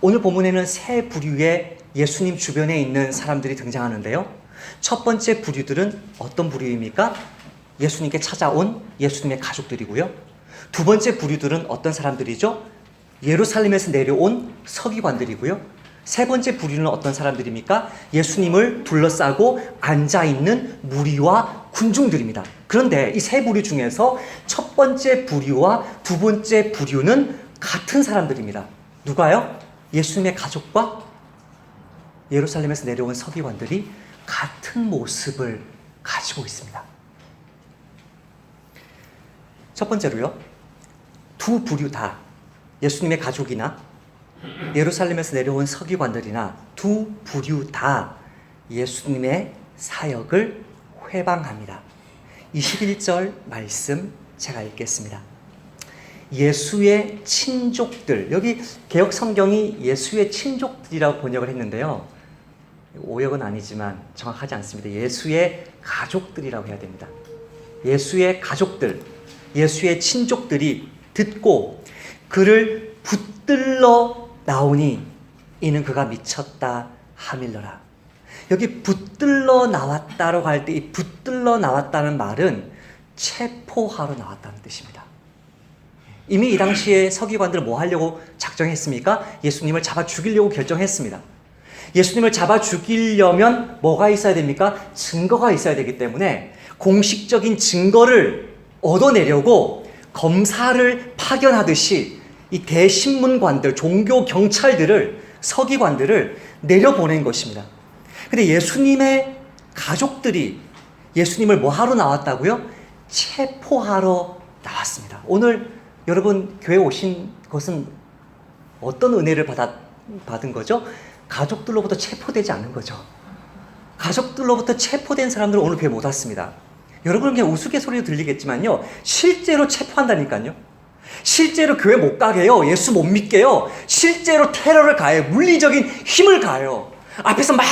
오늘 본문에는 세 부류의 예수님 주변에 있는 사람들이 등장하는데요. 첫 번째 부류들은 어떤 부류입니까? 예수님께 찾아온 예수님의 가족들이고요. 두 번째 부류들은 어떤 사람들이죠? 예루살렘에서 내려온 서기관들이고요. 세 번째 부류는 어떤 사람들입니까? 예수님을 둘러싸고 앉아있는 무리와 군중들입니다. 그런데 이 세 부류 중에서 첫 번째 부류와 두 번째 부류는 같은 사람들입니다. 누가요? 예수님의 가족과 예루살렘에서 내려온 서기관들이 같은 모습을 가지고 있습니다. 첫 번째로요, 두 부류 다 예수님의 가족이나 예루살렘에서 내려온 서기관들이나 두 부류 다 예수님의 사역을 회방합니다. 21절 말씀 제가 읽겠습니다. 예수의 친족들, 여기 개역 성경이 예수의 친족들이라고 번역을 했는데요. 오역은 아니지만 정확하지 않습니다. 예수의 가족들이라고 해야 됩니다. 예수의 가족들, 예수의 친족들이 듣고 그를 붙들러 나오니 이는 그가 미쳤다 하밀러라. 여기 붙들러 나왔다라고 할 때 이 붙들러 나왔다는 말은 체포하러 나왔다는 뜻입니다. 이미 이 당시에 서기관들은 뭐 하려고 작정했습니까? 예수님을 잡아 죽이려고 결정했습니다. 예수님을 잡아 죽이려면 뭐가 있어야 됩니까? 증거가 있어야 되기 때문에 공식적인 증거를 얻어내려고 검사를 파견하듯이 이 대신문관들, 종교 경찰들을, 서기관들을 내려보낸 것입니다. 근데 예수님의 가족들이 예수님을 뭐 하러 나왔다고요? 체포하러 나왔습니다. 오늘 여러분 교회 오신 것은 어떤 은혜를 받은 거죠? 가족들로부터 체포되지 않은 거죠. 가족들로부터 체포된 사람들은 오늘 교회 못 왔습니다. 여러분은 그냥 우스갯소리로 들리겠지만요, 실제로 체포한다니까요. 실제로 교회 못 가게 해요. 예수 못 믿게 해요. 실제로 테러를 가해요. 물리적인 힘을 가해요. 앞에서 막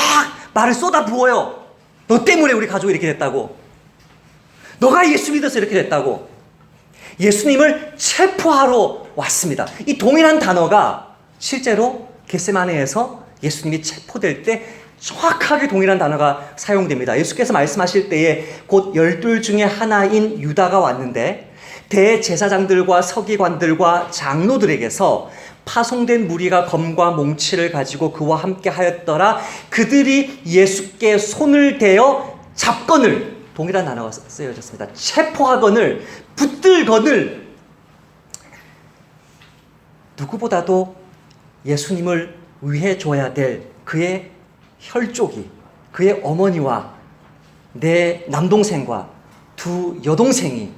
말을 쏟아 부어요. 너 때문에 우리 가족이 이렇게 됐다고. 너가 예수 믿어서 이렇게 됐다고. 예수님을 체포하러 왔습니다. 이 동일한 단어가 실제로 겟세마네에서 예수님이 체포될 때 정확하게 동일한 단어가 사용됩니다. 예수께서 말씀하실 때에 곧 12 중에 하나인 유다가 왔는데 대제사장들과 서기관들과 장로들에게서 파송된 무리가 검과 몽치를 가지고 그와 함께 하였더라. 그들이 예수께 손을 대어 잡거늘, 동일한 단어가 쓰여졌습니다. 체포하거늘, 붙들거늘. 누구보다도 예수님을 위해 줘야 될 그의 혈족이, 그의 어머니와 내 남동생과 두 여동생이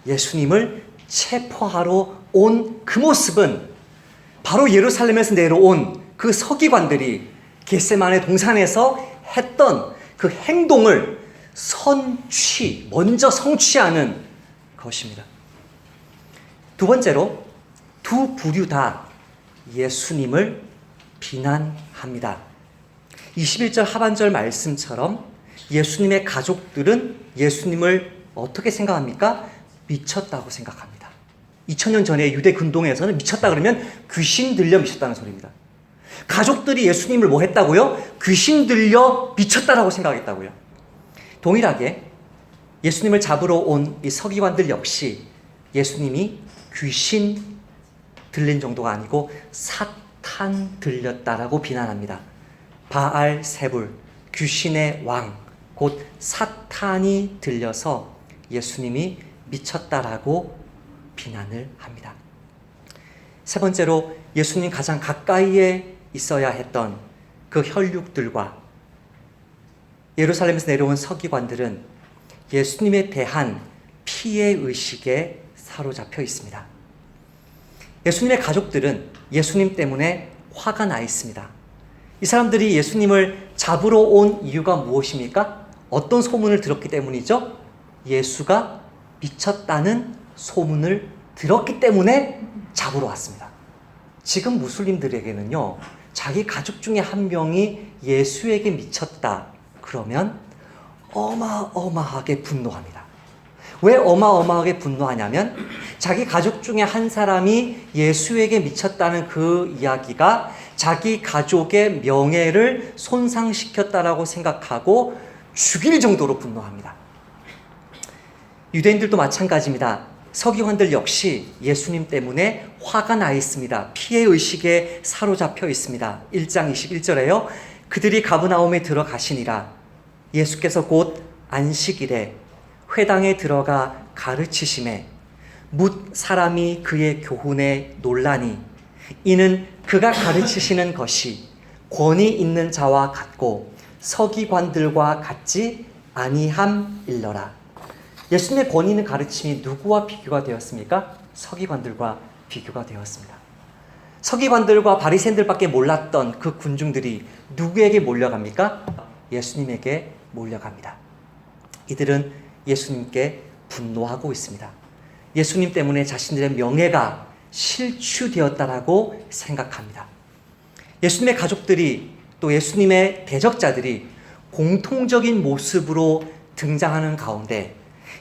예수님을 체포하러 온 그 모습은 바로 예루살렘에서 내려온 그 서기관들이 겟세마네 동산에서 했던 그 행동을 먼저 성취하는 것입니다. 두 번째로, 두 부류 다 예수님을 비난합니다. 21절 하반절 말씀처럼 예수님의 가족들은 예수님을 어떻게 생각합니까? 미쳤다고 생각합니다. 2000년 전에 유대 근동에서는 미쳤다 그러면 귀신 들려 미쳤다는 소리입니다. 가족들이 예수님을 뭐 했다고요? 귀신 들려 미쳤다라고 생각했다고요. 동일하게 예수님을 잡으러 온 이 서기관들 역시 예수님이 귀신 들린 정도가 아니고 사탄 들렸다라고 비난합니다. 바알 세불, 귀신의 왕, 곧 사탄이 들려서 예수님이 미쳤다라고 비난을 합니다. 세 번째로, 예수님 가장 가까이에 있어야 했던 그 혈육들과 예루살렘에서 내려온 서기관들은 예수님에 대한 피해의식에 사로잡혀 있습니다. 예수님의 가족들은 예수님 때문에 화가 나 있습니다. 이 사람들이 예수님을 잡으러 온 이유가 무엇입니까? 어떤 소문을 들었기 때문이죠? 예수가 미쳤다는 소문을 들었기 때문에 잡으러 왔습니다. 지금 무슬림들에게는요, 자기 가족 중에 한 명이 예수에게 미쳤다 그러면 어마어마하게 분노합니다. 왜 어마어마하게 분노하냐면 자기 가족 중에 한 사람이 예수에게 미쳤다는 그 이야기가 자기 가족의 명예를 손상시켰다라고 생각하고 죽일 정도로 분노합니다. 유대인들도 마찬가지입니다. 서기관들 역시 예수님 때문에 화가 나 있습니다. 피해의식에 사로잡혀 있습니다. 1장 21절에요. 그들이 가브나움에 들어가시니라. 예수께서 곧 안식일에 회당에 들어가 가르치심에 뭇 사람이 그의 교훈에 놀라니 이는 그가 가르치시는 것이 권위 있는 자와 같고 서기관들과 같지 아니함일러라. 예수님의 권위 있는 가르침이 누구와 비교가 되었습니까? 서기관들과 비교가 되었습니다. 서기관들과 바리새인들밖에 몰랐던 그 군중들이 누구에게 몰려갑니까? 예수님에게 몰려갑니다. 이들은 예수님께 분노하고 있습니다. 예수님 때문에 자신들의 명예가 실추되었다라고 생각합니다. 예수님의 가족들이 또 예수님의 대적자들이 공통적인 모습으로 등장하는 가운데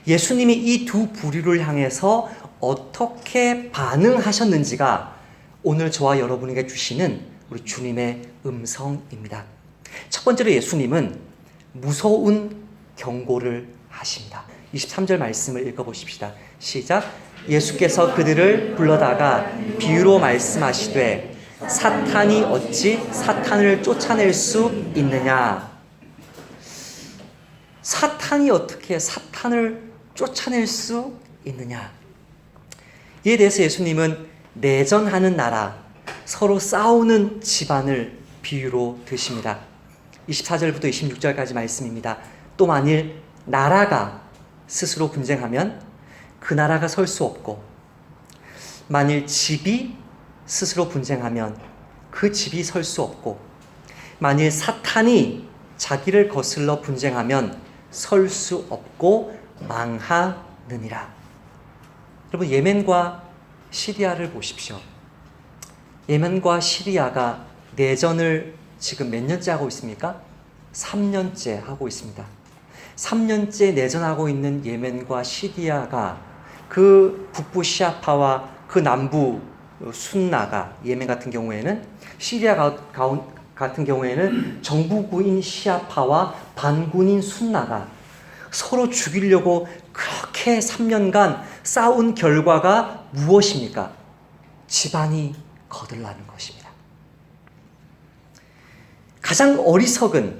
예수님이 이 두 부류를 향해서 어떻게 반응하셨는지가 오늘 저와 여러분에게 주시는 우리 주님의 음성입니다. 첫 번째로 예수님은 무서운 경고를 하십니다. 23절 말씀을 읽어보십시다. 시작. 예수께서 그들을 불러다가 비유로 말씀하시되 사탄이 어찌 사탄을 쫓아낼 수 있느냐. 사탄이 어떻게 사탄을 쫓아낼 수 있느냐. 이에 대해서 예수님은 내전하는 나라, 서로 싸우는 집안을 비유로 드십니다. 24절부터 26절까지 말씀입니다. 또 만일 나라가 스스로 분쟁하면 그 나라가 설 수 없고, 만일 집이 스스로 분쟁하면 그 집이 설 수 없고, 만일 사탄이 자기를 거슬러 분쟁하면 설 수 없고 망하느니라. 여러분, 예멘과 시리아를 보십시오. 예멘과 시리아가 내전을 지금 몇 년째 하고 있습니까? 3년째 하고 있습니다. 3년째 내전하고 있는 예멘과 시리아가 그 북부 시아파와 그 남부 순나가, 예멘 같은 경우에는, 시리아 같은 경우에는 정부군인 시아파와 반군인 순나가 서로 죽이려고 그렇게 3년간 싸운 결과가 무엇입니까? 집안이 거들나는 것입니다. 가장 어리석은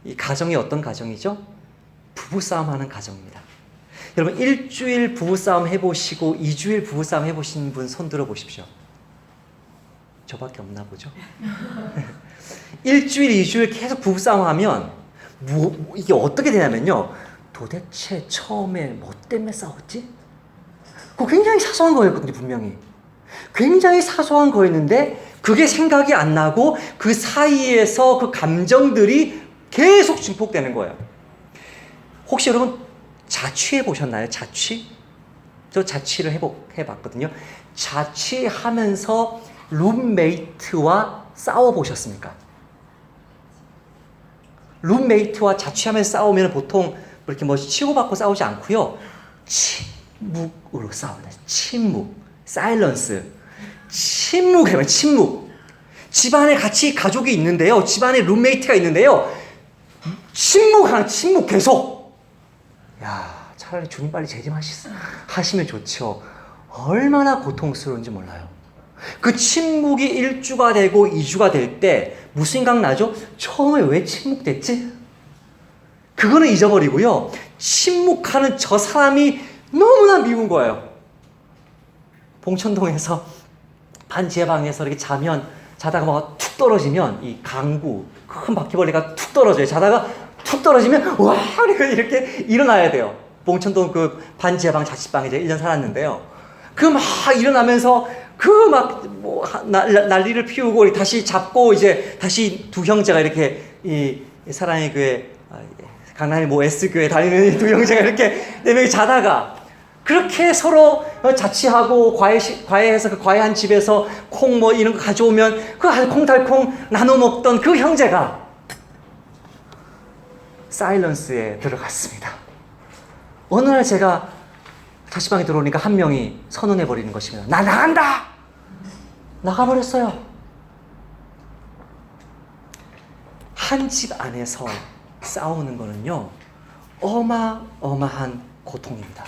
이 가정이 어떤 가정이죠? 부부싸움하는 가정입니다. 여러분, 일주일 부부싸움 해보시고 2주일 부부싸움 해보신 분 손 들어보십시오. 저밖에 없나 보죠? 일주일, 2주일 계속 부부싸움 하면 이게 어떻게 되냐면요. 도대체 처음에 뭐 때문에 싸웠지? 그거 굉장히 사소한 거였거든요, 분명히. 굉장히 사소한 거였는데 그게 생각이 안 나고 그 사이에서 그 감정들이 계속 증폭되는 거예요. 혹시 여러분 자취해 보셨나요? 자취? 저 자취를 해봤거든요. 자취하면서 룸메이트와 싸워보셨습니까? 룸메이트와 자취하면서 싸우면 보통 이렇게 뭐 치고받고 싸우지 않고요. 침묵으로 싸웁니다. 침묵. 사일런스. 침묵해요. 침묵. 집안에 같이 가족이 있는데요. 집안에 룸메이트가 있는데요. 침묵 계속. 야, 차라리 주님 빨리 재림하시면 좋죠. 얼마나 고통스러운지 몰라요. 그 침묵이 1주가 되고 2주가 될 때 무슨 생각 나죠? 처음에 왜 침묵됐지? 그거는 잊어버리고요. 침묵하는 저 사람이 너무나 미운 거예요. 봉천동에서 반지하 방에서 이렇게 자다가 뭐가 툭 떨어지면 이 강구, 큰 바퀴벌레가 툭 떨어져요. 자다가 툭 떨어지면 와 이렇게 일어나야 돼요. 봉천동 그 반지하 방 자취방에 이제 1년 살았는데요. 그 막 일어나면서 그 막 뭐 난리를 피우고 다시 잡고 이제 다시 두 형제가 이렇게 이 사랑의 교회, 강남의 뭐 S교회 다니는 두 형제가 이렇게 네 명이 자다가 그렇게 서로 자취하고 과외해서 그 과외한 집에서 콩 뭐 이런 거 가져오면 그 알콩달콩 나눠 먹던 그 형제가 사일런스에 들어갔습니다. 어느 날 제가 자취방에 들어오니까 한 명이 선언해버리는 것입니다. 나 나간다! 나가버렸어요. 한 집 안에서 싸우는 거는요, 어마어마한 고통입니다.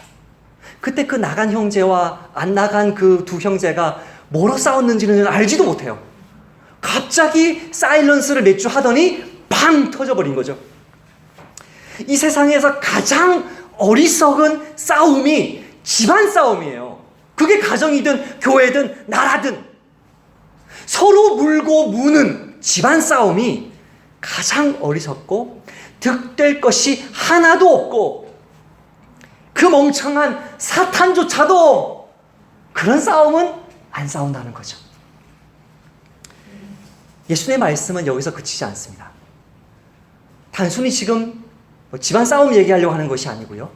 그때 그 나간 형제와 안 나간 그 두 형제가 뭐로 싸웠는지는 알지도 못해요. 갑자기 사일런스를 몇 주 하더니 팡 터져버린 거죠. 이 세상에서 가장 어리석은 싸움이 집안 싸움이에요. 그게 가정이든 교회든 나라든 서로 물고 무는 집안 싸움이 가장 어리석고 득될 것이 하나도 없고 그 멍청한 사탄조차도 그런 싸움은 안 싸운다는 거죠. 예수님의 말씀은 여기서 그치지 않습니다. 단순히 지금 집안 싸움 얘기하려고 하는 것이 아니고요.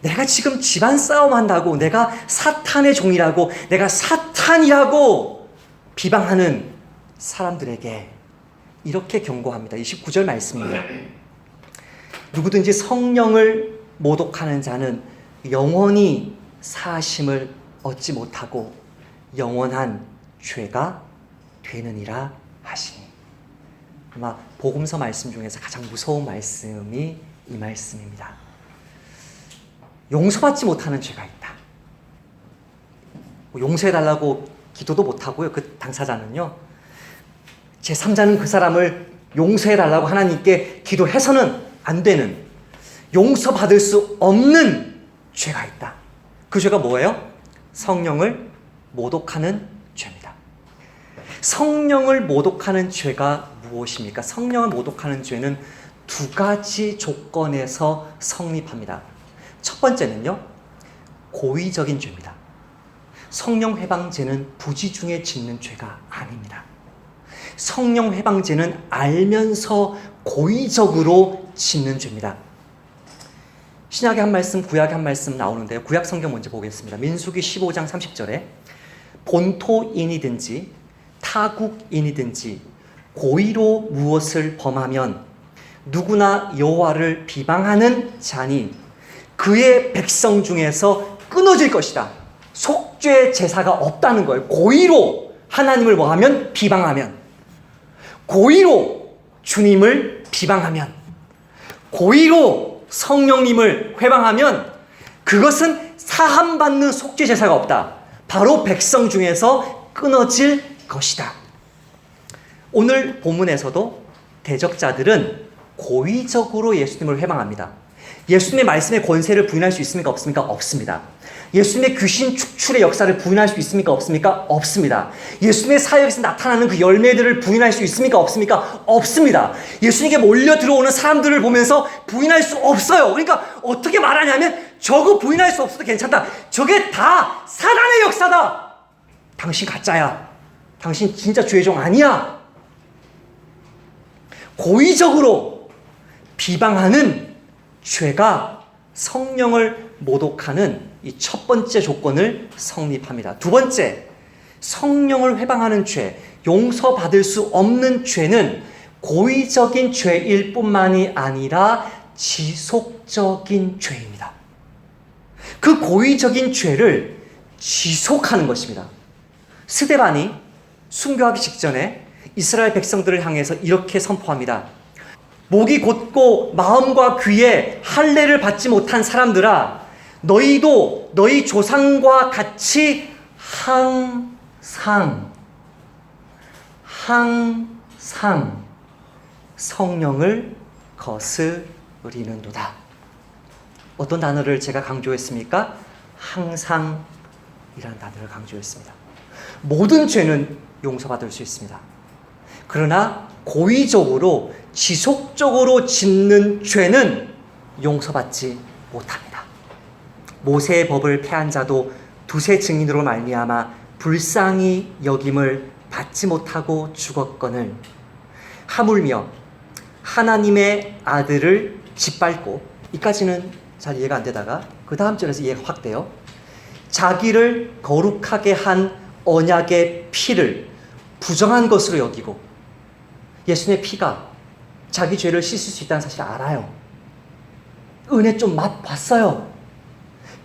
내가 지금 집안 싸움 한다고 내가 사탄의 종이라고 내가 사탄이라고 비방하는 사람들에게 이렇게 경고합니다. 29절 말씀입니다. 누구든지 성령을 모독하는 자는 영원히 사하심을 얻지 못하고 영원한 죄가 되느니라 하시니. 아마 복음서 말씀 중에서 가장 무서운 말씀이 이 말씀입니다. 용서받지 못하는 죄가 있다. 용서해달라고 기도도 못하고요. 그 당사자는요. 제3자는 그 사람을 용서해달라고 하나님께 기도해서는 안 되는, 용서받을 수 없는 죄가 있다. 그 죄가 뭐예요? 성령을 모독하는 죄입니다. 성령을 모독하는 죄가 무엇입니까? 성령을 모독하는 죄는 두 가지 조건에서 성립합니다. 첫 번째는요, 고의적인 죄입니다. 성령 회방죄는 부지중에 짓는 죄가 아닙니다. 성령 회방죄는 알면서 고의적으로 짓는 죄입니다. 신약의 한 말씀, 구약의 한 말씀 나오는데요. 구약 성경 먼저 보겠습니다. 민수기 15장 30절에 본토인이든지 타국인이든지 고의로 무엇을 범하면 누구나 여호와를 비방하는 자니 그의 백성 중에서 끊어질 것이다. 속죄 제사가 없다는 거예요. 고의로 하나님을 뭐하면? 비방하면. 고의로 주님을 비방하면. 고의로 성령님을 회방하면 그것은 사함받는 속죄 제사가 없다. 바로 백성 중에서 끊어질 것이다. 오늘 본문에서도 대적자들은 고의적으로 예수님을 회방합니다. 예수님의 말씀의 권세를 부인할 수 있습니까? 없습니까? 없습니다. 예수님의 귀신 축출의 역사를 부인할 수 있습니까? 없습니까? 없습니다. 예수님의 사역에서 나타나는 그 열매들을 부인할 수 있습니까? 없습니까? 없습니다. 예수님께 몰려 들어오는 사람들을 보면서 부인할 수 없어요. 그러니까 어떻게 말하냐면 저거 부인할 수 없어도 괜찮다. 저게 다 사단의 역사다. 당신 가짜야. 당신 진짜 주의 종 아니야. 고의적으로 비방하는 죄가 성령을 모독하는 이 첫 번째 조건을 성립합니다. 두 번째, 성령을 회방하는 죄, 용서받을 수 없는 죄는 고의적인 죄일 뿐만이 아니라 지속적인 죄입니다. 그 고의적인 죄를 지속하는 것입니다. 스데반이 순교하기 직전에 이스라엘 백성들을 향해서 이렇게 선포합니다. 목이 곧고 마음과 귀에 할례를 받지 못한 사람들아, 너희도 너희 조상과 같이 항상 성령을 거스리는도다. 어떤 단어를 제가 강조했습니까? 항상이라는 단어를 강조했습니다. 모든 죄는 용서받을 수 있습니다. 그러나 고의적으로 지속적으로 짓는 죄는 용서받지 못합니다. 모세의 법을 폐한 자도 두세 증인으로 말미암아 불쌍히 여김을 받지 못하고 죽었거늘 하물며 하나님의 아들을 짓밟고, 이까지는 잘 이해가 안 되다가 그 다음 절에서 이해가 확 돼요. 자기를 거룩하게 한 언약의 피를 부정한 것으로 여기고, 예수님의 피가 자기 죄를 씻을 수 있다는 사실을 알아요. 은혜 좀 맛봤어요.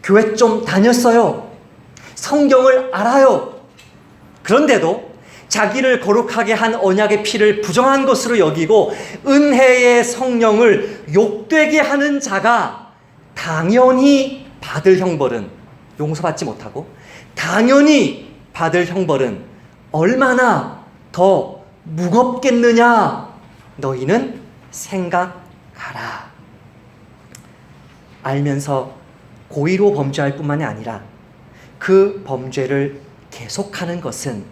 교회 좀 다녔어요. 성경을 알아요. 그런데도 자기를 거룩하게 한 언약의 피를 부정한 것으로 여기고 은혜의 성령을 욕되게 하는 자가 당연히 받을 형벌은, 용서받지 못하고 당연히 받을 형벌은 얼마나 더 무겁겠느냐, 너희는 생각하라. 알면서 고의로 범죄할 뿐만이 아니라 그 범죄를 계속하는 것은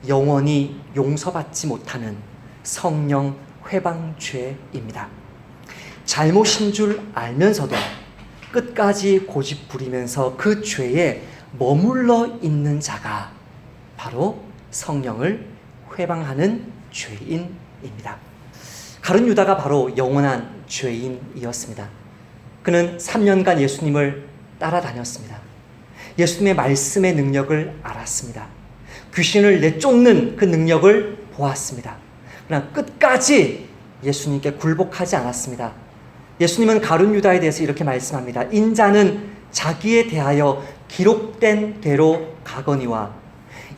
영원히 용서받지 못하는 성령 회방죄입니다. 잘못인 줄 알면서도 끝까지 고집 부리면서 그 죄에 머물러 있는 자가 바로 성령을 회방하는 죄인입니다. 가룟 유다가 바로 영원한 죄인이었습니다. 그는 3년간 예수님을 따라다녔습니다. 예수님의 말씀의 능력을 알았습니다. 귀신을 내쫓는 그 능력을 보았습니다. 그러나 끝까지 예수님께 굴복하지 않았습니다. 예수님은 가룟 유다에 대해서 이렇게 말씀합니다. 인자는 자기에 대하여 기록된 대로 가거니와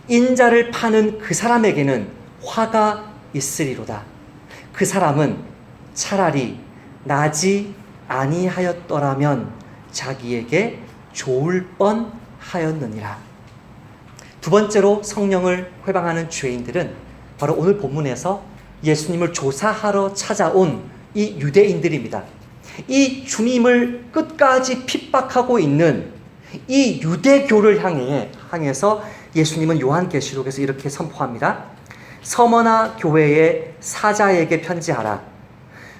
인자를 파는 그 사람에게는 화가 있으리로다. 그 사람은 차라리 나지 아니하였더라면 자기에게 좋을 뻔하였느니라. 두 번째로 성령을 회방하는 죄인들은 바로 오늘 본문에서 예수님을 조사하러 찾아온 이 유대인들입니다. 이 주님을 끝까지 핍박하고 있는 이 유대교를 향해서 예수님은 요한계시록에서 이렇게 선포합니다. 서머나 교회의 사자에게 편지하라.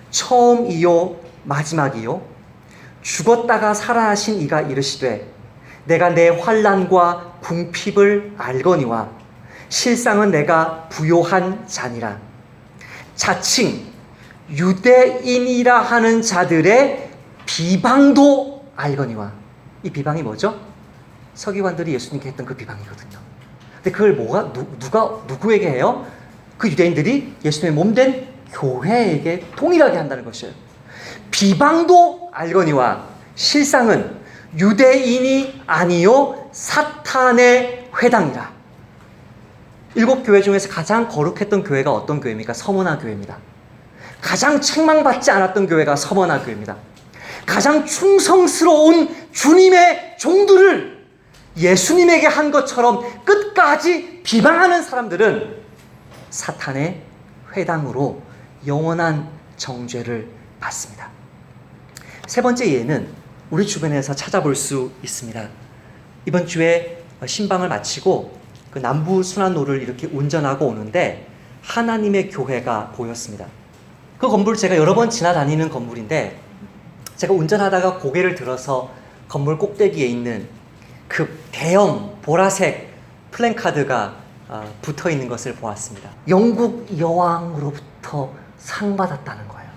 처음이요 마지막이요 죽었다가 살아나신 이가 이르시되 내가 내 환난과 궁핍을 알거니와 실상은 내가 부요한 자니라. 자칭 유대인이라 하는 자들의 비방도 알거니와. 이 비방이 뭐죠? 서기관들이 예수님께 했던 그 비방이거든요. 근데 그걸 누구에게 해요? 그 유대인들이 예수님의 몸된 교회에게 동일하게 한다는 것이에요. 비방도 알거니와 실상은 유대인이 아니요 사탄의 회당이라. 7교회 중에서 가장 거룩했던 교회가 어떤 교회입니까? 서머나 교회입니다. 가장 책망받지 않았던 교회가 서머나 교회입니다. 가장 충성스러운 주님의 종들을 예수님에게 한 것처럼 끝까지 비방하는 사람들은 사탄의 회당으로 영원한 정죄를 받습니다. 세 번째 예는 우리 주변에서 찾아볼 수 있습니다. 이번 주에 신방을 마치고 그 남부 순환로를 이렇게 운전하고 오는데 하나님의 교회가 보였습니다. 그 건물 제가 여러 번 지나다니는 건물인데 제가 운전하다가 고개를 들어서 건물 꼭대기에 있는 그 대형 보라색 플랜카드가 붙어 있는 것을 보았습니다. 영국 여왕으로부터 상 받았다는 거예요.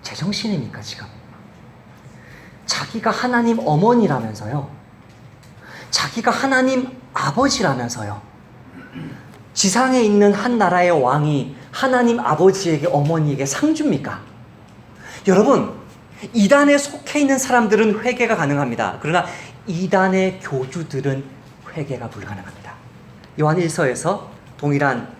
제정신입니까 지금? 자기가 하나님 어머니라면서요. 자기가 하나님 아버지라면서요. 지상에 있는 한 나라의 왕이 하나님 아버지에게 어머니에게 상 줍니까? 여러분, 이단에 속해 있는 사람들은 회개가 가능합니다. 그러나 이단의 교주들은 회개가 불가능합니다. 요한 1서에서 동일한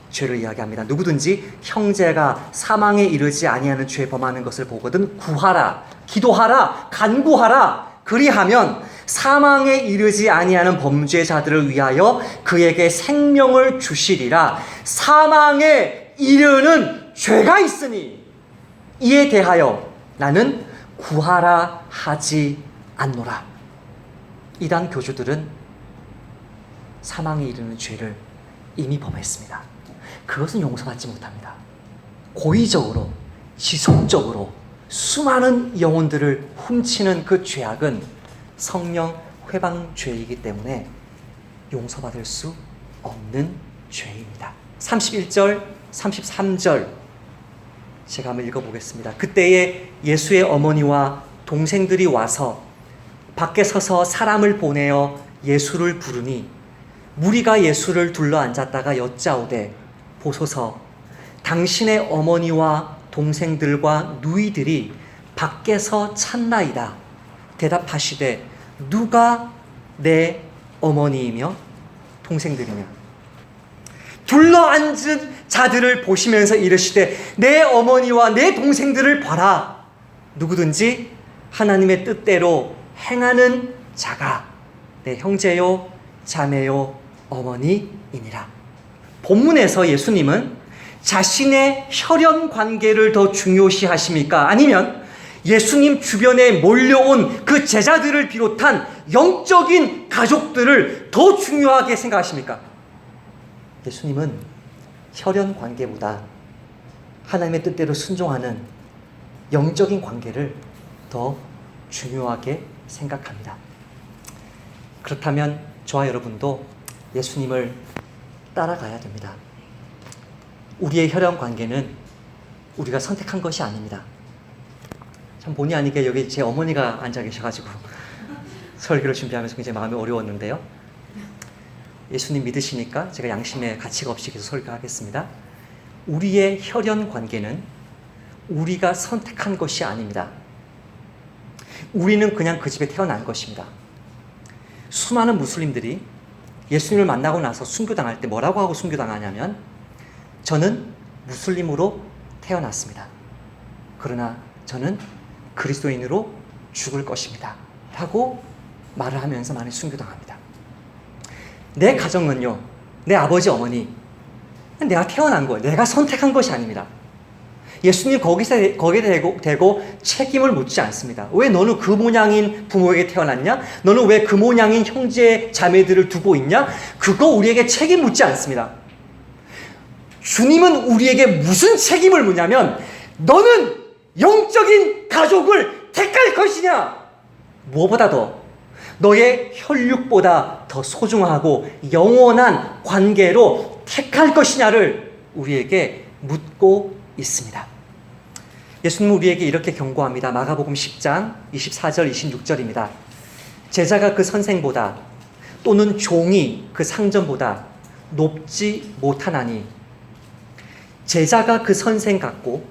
죄를 이야기합니다. 누구든지 형제가 사망에 이르지 아니하는 죄 범하는 것을 보거든 구하라, 기도하라, 간구하라. 그리하면 사망에 이르지 아니하는 범죄자들을 위하여 그에게 생명을 주시리라. 사망에 이르는 죄가 있으니 이에 대하여 나는 구하라 하지 않노라. 이단 교주들은 사망에 이르는 죄를 이미 범했습니다. 그것은 용서받지 못합니다. 고의적으로, 지속적으로 수많은 영혼들을 훔치는 그 죄악은 성령 회방죄이기 때문에 용서받을 수 없는 죄입니다. 31절, 33절 제가 한번 읽어보겠습니다. 그때에 예수의 어머니와 동생들이 와서 밖에 서서 사람을 보내어 예수를 부르니 무리가 예수를 둘러 앉았다가 여짜오되 보소서 당신의 어머니와 동생들과 누이들이 밖에서 찾나이다. 대답하시되 누가 내 어머니이며 동생들이냐. 둘러앉은 자들을 보시면서 이르시되 내 어머니와 내 동생들을 봐라. 누구든지 하나님의 뜻대로 행하는 자가 내 형제요 자매요 어머니이니라. 본문에서 예수님은 자신의 혈연 관계를 더 중요시하십니까? 아니면 예수님 주변에 몰려온 그 제자들을 비롯한 영적인 가족들을 더 중요하게 생각하십니까? 예수님은 혈연 관계보다 하나님의 뜻대로 순종하는 영적인 관계를 더 중요하게 생각합니다. 그렇다면 저와 여러분도 예수님을 따라가야 됩니다. 우리의 혈연 관계는 우리가 선택한 것이 아닙니다. 참 본의 아니게 여기 제 어머니가 앉아 계셔가지고 설교를 준비하면서 굉장히 마음이 어려웠는데요. 예수님 믿으시니까 제가 양심의 가치가 없이 계속 설교하겠습니다. 우리의 혈연 관계는 우리가 선택한 것이 아닙니다. 우리는 그냥 그 집에 태어난 것입니다. 수많은 무슬림들이 예수님을 만나고 나서 순교당할 때 뭐라고 하고 순교당하냐면 저는 무슬림으로 태어났습니다. 그러나 저는 그리스도인으로 죽을 것입니다. 라고 말을 하면서 많이 순교당합니다. 내 가정은요, 내 아버지 어머니, 내가 태어난 거예요. 내가 선택한 것이 아닙니다. 예수님 거기에 대고 책임을 묻지 않습니다. 왜 너는 그 모양인 부모에게 태어났냐? 너는 왜 그 모양인 형제 자매들을 두고 있냐? 그거 우리에게 책임 묻지 않습니다. 주님은 우리에게 무슨 책임을 묻냐면 너는 영적인 가족을 택할 것이냐? 무엇보다 더 너의 혈육보다 더 소중하고 영원한 관계로 택할 것이냐를 우리에게 묻고 있습니다. 예수님은 우리에게 이렇게 경고합니다. 마가복음 10장 24절 26절입니다. 제자가 그 선생보다 또는 종이 그 상전보다 높지 못하나니 제자가 그 선생 같고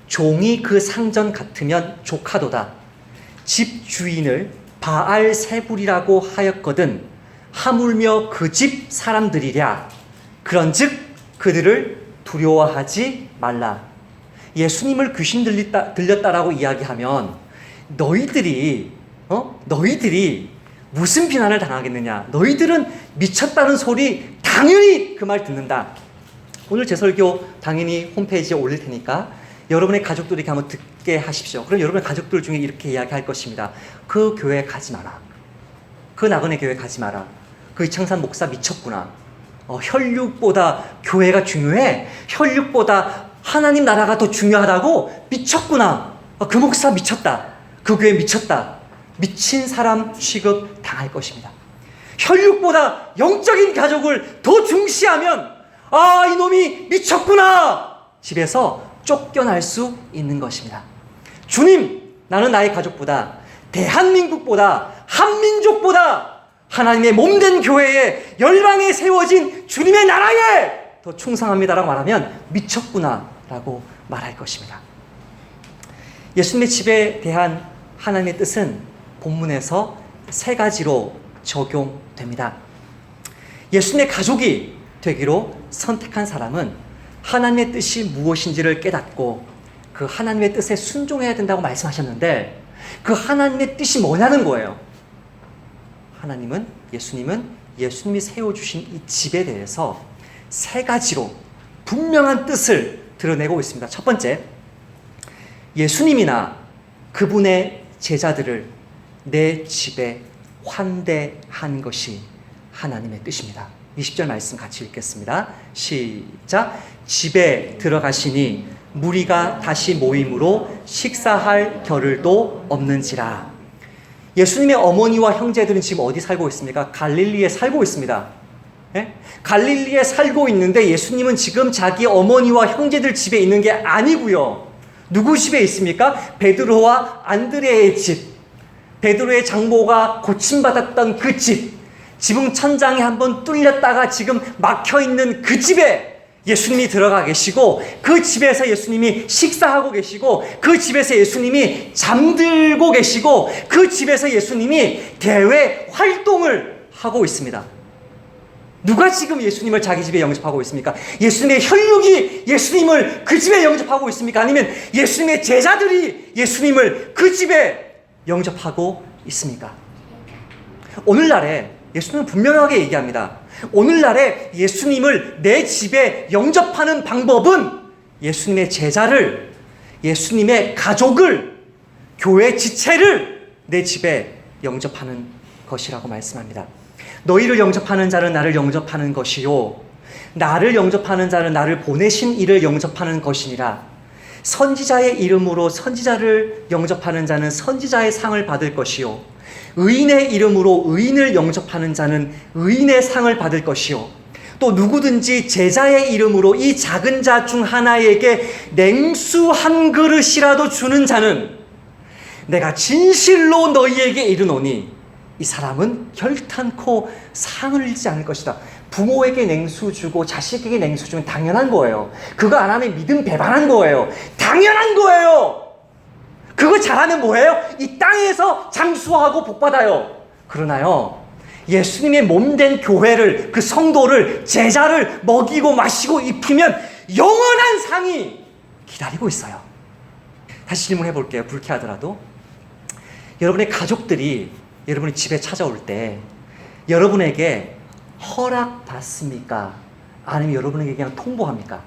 종이 그 상전 같으면 조카도다. 집 주인을 바알세불이라고 하였거든 하물며 그 집 사람들이랴. 그런즉 그들을 두려워하지 말라. 예수님을 귀신 들렸다라고 이야기하면 너희들이 무슨 비난을 당하겠느냐? 너희들은 미쳤다는 소리 당연히 그 말 듣는다. 오늘 제 설교 당연히 홈페이지에 올릴 테니까 여러분의 가족들에게 한번 듣게 하십시오. 그럼 여러분의 가족들 중에 이렇게 이야기할 것입니다. 그 교회 가지 마라. 그 나그네 교회 가지 마라. 그 이창산 목사 미쳤구나. 혈육보다 교회가 중요해? 혈육보다 하나님 나라가 더 중요하다고? 미쳤구나. 그 목사 미쳤다. 그 교회 미쳤다. 미친 사람 취급 당할 것입니다. 혈육보다 영적인 가족을 더 중시하면 이놈이 미쳤구나. 집에서 쫓겨날 수 있는 것입니다. 주님, 나는 나의 가족보다 대한민국보다 한민족보다 하나님의 몸된 교회에 열방에 세워진 주님의 나라에 더 충성합니다라고 말하면 미쳤구나라고 말할 것입니다. 예수님의 집에 대한 하나님의 뜻은 본문에서 세 가지로 적용됩니다. 예수님의 가족이 되기로 선택한 사람은 하나님의 뜻이 무엇인지를 깨닫고 그 하나님의 뜻에 순종해야 된다고 말씀하셨는데 그 하나님의 뜻이 뭐냐는 거예요. 예수님은 예수님이 세워주신 이 집에 대해서 세 가지로 분명한 뜻을 드러내고 있습니다. 첫 번째, 예수님이나 그분의 제자들을 내 집에 환대하는 것이 하나님의 뜻입니다. 20절 말씀 같이 읽겠습니다. 시작. 집에 들어가시니 무리가 다시 모임으로 식사할 겨를도 없는지라. 예수님의 어머니와 형제들은 지금 어디 살고 있습니까? 갈릴리에 살고 있습니다. 예? 갈릴리에 살고 있는데 예수님은 지금 자기 어머니와 형제들 집에 있는 게 아니고요. 누구 집에 있습니까? 베드로와 안드레의 집. 베드로의 장모가 고침받았던 그 집. 지붕 천장이 한번 뚫렸다가 지금 막혀있는 그 집에 예수님이 들어가 계시고 그 집에서 예수님이 식사하고 계시고 그 집에서 예수님이 잠들고 계시고 그 집에서 예수님이 대외 활동을 하고 있습니다. 누가 지금 예수님을 자기 집에 영접하고 있습니까? 예수님의 혈육이 예수님을 그 집에 영접하고 있습니까? 아니면 예수님의 제자들이 예수님을 그 집에 영접하고 있습니까? 오늘날에 예수님은 분명하게 얘기합니다. 오늘날에 예수님을 내 집에 영접하는 방법은 예수님의 제자를, 예수님의 가족을, 교회 지체를 내 집에 영접하는 것이라고 말씀합니다. 너희를 영접하는 자는 나를 영접하는 것이요 나를 영접하는 자는 나를 보내신 이를 영접하는 것이니라. 선지자의 이름으로 선지자를 영접하는 자는 선지자의 상을 받을 것이요 의인의 이름으로 의인을 영접하는 자는 의인의 상을 받을 것이요 또 누구든지 제자의 이름으로 이 작은 자 중 하나에게 냉수 한 그릇이라도 주는 자는 내가 진실로 너희에게 이르노니 이 사람은 결탄코 상을 잃지 않을 것이다. 부모에게 냉수 주고 자식에게 냉수 주면 당연한 거예요. 그거 안 하면 믿음 배반한 거예요. 당연한 거예요. 그거 잘하면 뭐예요? 이 땅에서 장수하고 복받아요. 그러나요, 예수님의 몸된 교회를, 그 성도를, 제자를 먹이고 마시고 입히면 영원한 상이 기다리고 있어요. 다시 질문해 볼게요. 불쾌하더라도. 여러분의 가족들이 여러분의 집에 찾아올 때 여러분에게 허락받습니까? 아니면 여러분에게 그냥 통보합니까?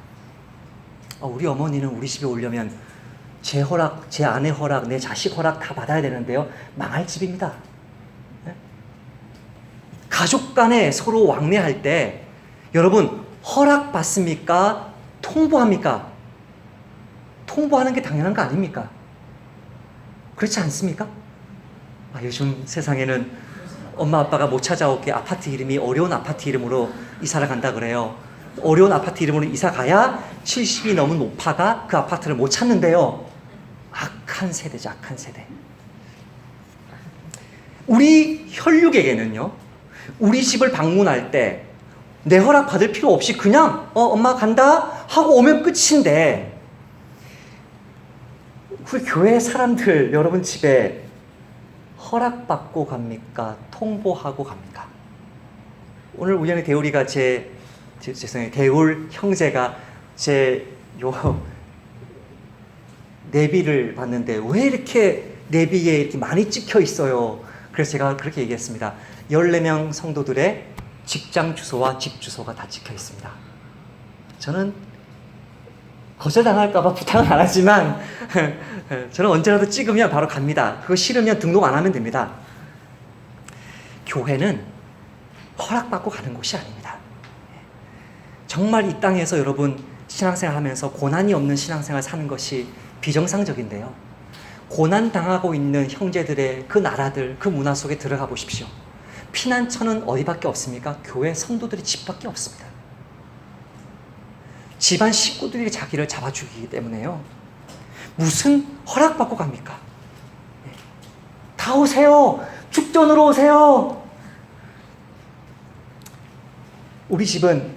우리 어머니는 우리 집에 오려면 제 허락, 제 아내 허락, 내 자식 허락 다 받아야 되는데요. 망할 집입니다. 네? 가족 간에 서로 왕래할 때 여러분 허락받습니까? 통보합니까? 통보하는 게 당연한 거 아닙니까? 그렇지 않습니까? 요즘 세상에는 엄마 아빠가 못 찾아오게 아파트 이름이 어려운 아파트 이름으로 이사를 간다 그래요. 어려운 아파트 이름으로 이사 가야 70이 넘은 노파가 그 아파트를 못 찾는데요. 악한 세대죠, 악한 세대. 우리 혈육에게는요, 우리 집을 방문할 때 내 허락 받을 필요 없이 그냥 엄마 간다 하고 오면 끝인데, 우리 교회 사람들 여러분 집에 허락받고 갑니까? 통보하고 갑니까? 오늘 우연히 대울이가 죄송해요. 대울 형제가 제 내비를 봤는데 왜 이렇게 내비에 이렇게 많이 찍혀 있어요? 그래서 제가 그렇게 얘기했습니다. 14명 성도들의 직장 주소와 집 주소가 다 찍혀 있습니다. 저는 거절당할까봐 부탁은 안 하지만 저는 언제라도 찍으면 바로 갑니다. 그거 싫으면 등록 안 하면 됩니다. 교회는 허락받고 가는 곳이 아닙니다. 정말 이 땅에서 여러분 신앙생활 하면서 고난이 없는 신앙생활 사는 것이 비정상적인데요. 고난당하고 있는 형제들의 그 나라들, 그 문화 속에 들어가 보십시오. 피난처는 어디밖에 없습니까? 교회 성도들의 집밖에 없습니다. 집안 식구들이 자기를 잡아주기 때문에요. 무슨 허락받고 갑니까? 다 오세요. 축전으로 오세요. 우리 집은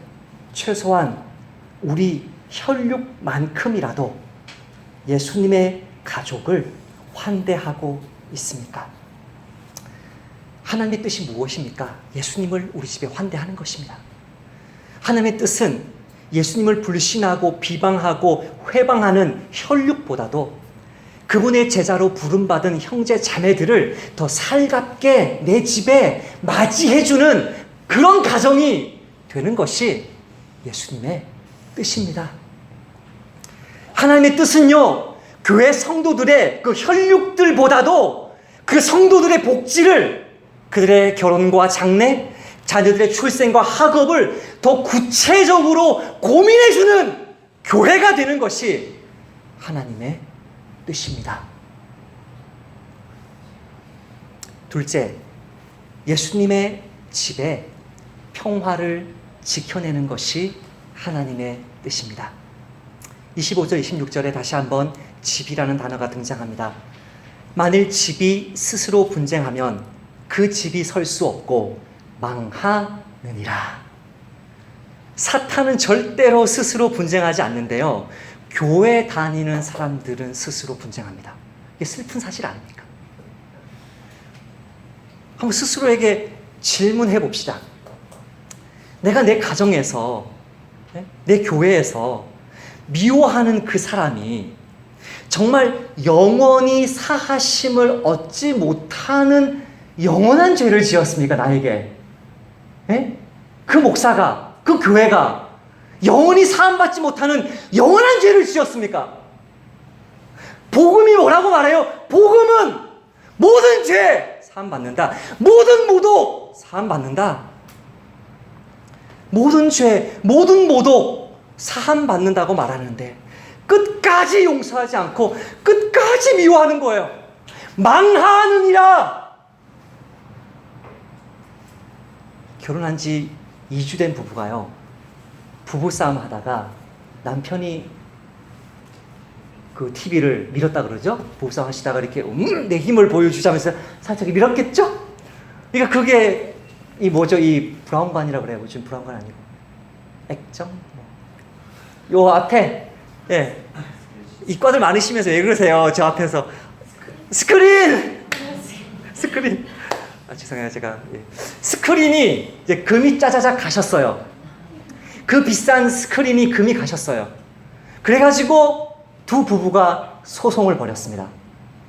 최소한 우리 혈육만큼이라도 예수님의 가족을 환대하고 있습니까? 하나님의 뜻이 무엇입니까? 예수님을 우리 집에 환대하는 것입니다. 하나님의 뜻은 예수님을 불신하고 비방하고 회방하는 혈육보다도 그분의 제자로 부름받은 형제 자매들을 더 살갑게 내 집에 맞이해주는 그런 가정이 되는 것이 예수님의 뜻입니다. 하나님의 뜻은요, 교회 성도들의 그 혈육들보다도 그 성도들의 복지를, 그들의 결혼과 장래, 자녀들의 출생과 학업을 더 구체적으로 고민해주는 교회가 되는 것이 하나님의 뜻입니다. 둘째, 예수님의 집에 평화를 지켜내는 것이 하나님의 뜻입니다. 25절, 26절에 다시 한번 집이라는 단어가 등장합니다. 만일 집이 스스로 분쟁하면 그 집이 설 수 없고 망하느니라. 사탄은 절대로 스스로 분쟁하지 않는데요. 교회 다니는 사람들은 스스로 분쟁합니다. 이게 슬픈 사실 아닙니까? 한번 스스로에게 질문해 봅시다. 내가 내 가정에서, 내 교회에서 미워하는 그 사람이 정말 영원히 사하심을 얻지 못하는 영원한 죄를 지었습니까? 나에게. 그 목사가, 그 교회가 영원히 사함받지 못하는 영원한 죄를 지었습니까? 복음이 뭐라고 말해요? 복음은 모든 죄 사함받는다. 모든 모독 사함받는다. 모든 죄, 모든 모독 사함받는다고 말하는데 끝까지 용서하지 않고 끝까지 미워하는 거예요. 망하느니라. 결혼한 지 2주 된 부부가요. 부부싸움 하다가 남편이 그 TV를 밀었다 그러죠? 부부싸움 하시다가 이렇게 내 힘을 보여주자면서 살짝 밀었겠죠? 그러니까 그게 이 브라운관이라고 그래요. 지금 브라운관 아니고 액정? 요 앞에 이과들 많으시면서 왜 그러세요? 저 앞에서 스크린! 죄송해요. 제가 스크린이 이제 금이 짜자작 가셨어요. 그 비싼 스크린이 금이 가셨어요. 그래가지고 두 부부가 소송을 벌였습니다.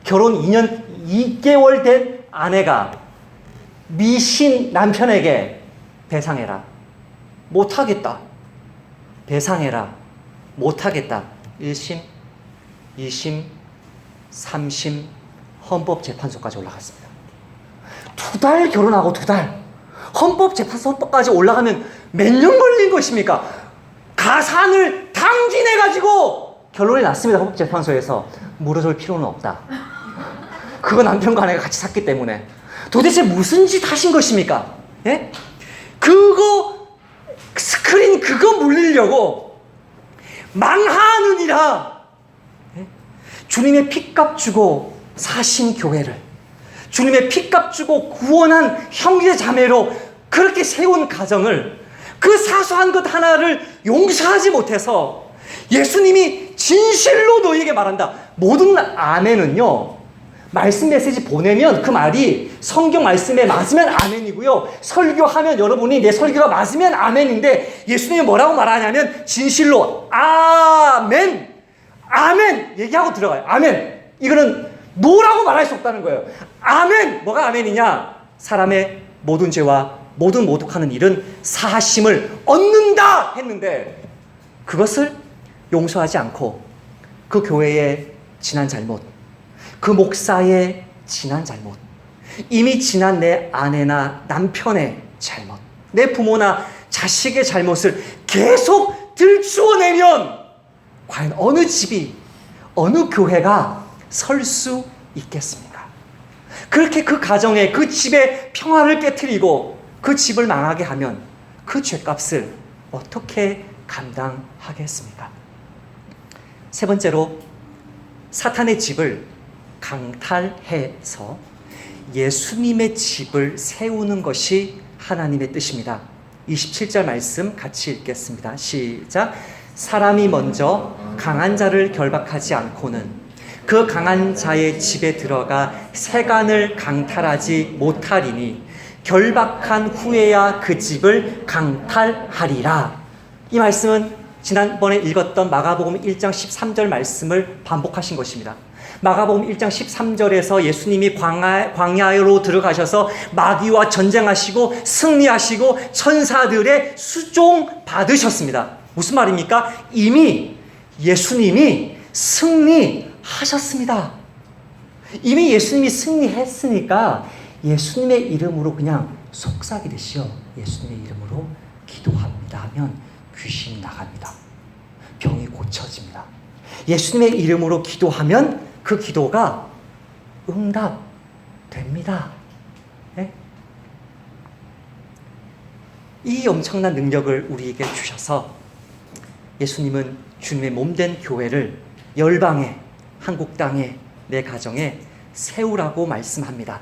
결혼 2년 2개월 된 아내가 미신 남편에게 배상해라. 못하겠다. 배상해라. 못하겠다. 1심, 2심, 3심 헌법재판소까지 올라갔습니다. 2달 결혼하고 2달 헌법재판소까지 올라가면 몇 년 걸린 것입니까? 가산을 탕진해가지고 결론이 났습니다. 헌법재판소에서 물어줄 필요는 없다. 그거 남편과 아내가 같이 샀기 때문에. 도대체 무슨 짓 하신 것입니까? 그거 스크린 그거 물리려고 망하느니라. 주님의 피값 주고 사신 교회를, 주님의 피값 주고 구원한 형제 자매로 그렇게 세운 가정을, 그 사소한 것 하나를 용서하지 못해서 예수님이 진실로 너희에게 말한다. 모든 아멘은요, 말씀 메시지 보내면 그 말이 성경 말씀에 맞으면 아멘이고요, 설교하면 여러분이 내 설교가 맞으면 아멘인데, 예수님이 뭐라고 말하냐면 진실로 아멘, 아멘 얘기하고 들어가요. 아멘. 이거는 노라고 말할 수 없다는 거예요. 아멘. 뭐가 아멘이냐? 사람의 모든 죄와 모든 모독하는 일은 사하심을 얻는다 했는데, 그것을 용서하지 않고 그 교회의 지난 잘못, 그 목사의 지난 잘못, 이미 지난 내 아내나 남편의 잘못, 내 부모나 자식의 잘못을 계속 들추어내면 과연 어느 집이, 어느 교회가 설 수 있겠습니까? 그렇게 그 가정에, 그 집에 평화를 깨트리고 그 집을 망하게 하면 그 죄값을 어떻게 감당하겠습니까? 세 번째로, 사탄의 집을 강탈해서 예수님의 집을 세우는 것이 하나님의 뜻입니다. 27절 말씀 같이 읽겠습니다. 시작. 사람이 먼저 강한 자를 결박하지 않고는 그 강한 자의 집에 들어가 세간을 강탈하지 못하리니 결박한 후에야 그 집을 강탈하리라. 이 말씀은 지난번에 읽었던 마가복음 1장 13절 말씀을 반복하신 것입니다. 마가복음 1장 13절에서 예수님이 광야로 들어가셔서 마귀와 전쟁하시고 승리하시고 천사들의 수종 받으셨습니다. 무슨 말입니까? 이미 예수님이 승리하셨습니다. 이미 예수님이 승리했으니까 예수님의 이름으로 그냥 속삭이듯이요, 예수님의 이름으로 기도합니다 하면 귀신이 나갑니다. 병이 고쳐집니다. 예수님의 이름으로 기도하면 그 기도가 응답됩니다. 네? 이 엄청난 능력을 우리에게 주셔서 예수님은 주님의 몸된 교회를 열방에, 한국 땅에, 내 가정에 세우라고 말씀합니다.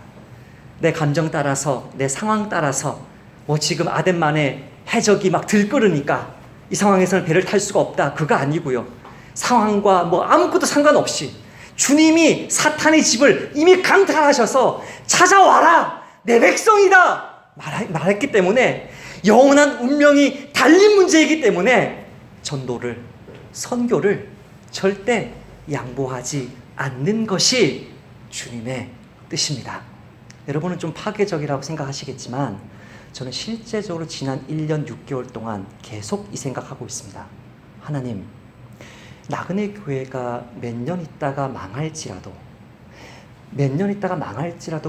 내 감정 따라서, 내 상황 따라서, 지금 아덴만의 해적이 막 들끓으니까 이 상황에서는 배를 탈 수가 없다. 그거 아니고요. 상황과 뭐 아무것도 상관없이 주님이 사탄의 집을 이미 강탈하셔서 찾아와라. 내 백성이다. 말했기 때문에 영원한 운명이 달린 문제이기 때문에 전도를, 선교를 절대 양보하지 않는 것이 주님의 뜻입니다. 여러분은 좀 파괴적이라고 생각하시겠지만 저는 실제적으로 지난 1년 6개월 동안 계속 이 생각하고 있습니다. 하나님, 나그네 교회가 몇 년 있다가 망할지라도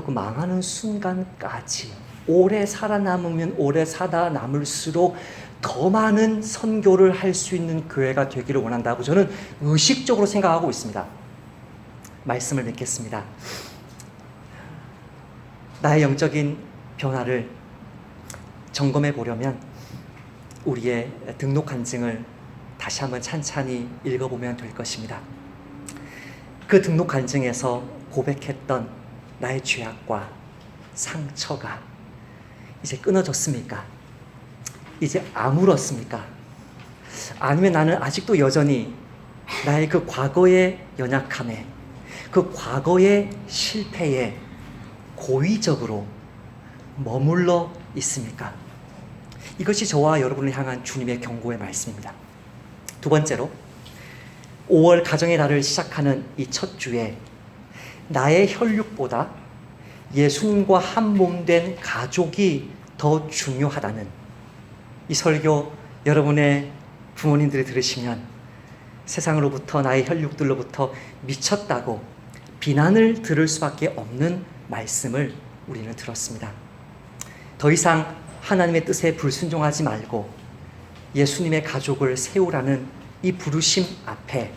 그 망하는 순간까지 오래 살아남으면 오래 살아남을수록 더 많은 선교를 할 수 있는 교회가 되기를 원한다고 저는 의식적으로 생각하고 있습니다. 말씀을 맺겠습니다. 나의 영적인 변화를 점검해 보려면 우리의 등록 간증을 다시 한번 찬찬히 읽어보면 될 것입니다. 그 등록 간증에서 고백했던 나의 죄악과 상처가 이제 끊어졌습니까? 이제 아물었습니까? 아니면 나는 아직도 여전히 나의 그 과거의 연약함에, 그 과거의 실패에 고의적으로 머물러 있습니까? 이것이 저와 여러분을 향한 주님의 경고의 말씀입니다. 두 번째로 5월 가정의 달을 시작하는 이 첫 주에 나의 혈육보다 예수님과 한 몸 된 가족이 더 중요하다는 이 설교 여러분의 부모님들이 들으시면 세상으로부터 나의 혈육들로부터 미쳤다고 비난을 들을 수밖에 없는 말씀을 우리는 들었습니다. 더 이상 하나님의 뜻에 불순종하지 말고 예수님의 가족을 세우라는 이 부르심 앞에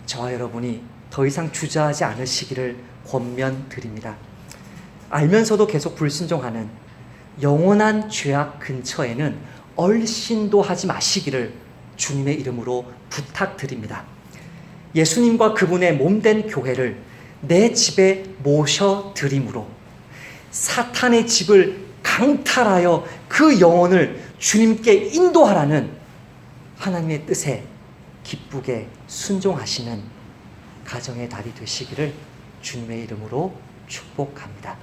저와 여러분이 더 이상 주저하지 않으시기를 권면드립니다. 알면서도 계속 불순종하는 영원한 죄악 근처에는 얼씬도 하지 마시기를 주님의 이름으로 부탁드립니다. 예수님과 그분의 몸된 교회를 내 집에 모셔드림으로 사탄의 집을 강탈하여 그 영혼을 주님께 인도하라는 하나님의 뜻에 기쁘게 순종하시는 가정의 달이 되시기를 주님의 이름으로 축복합니다.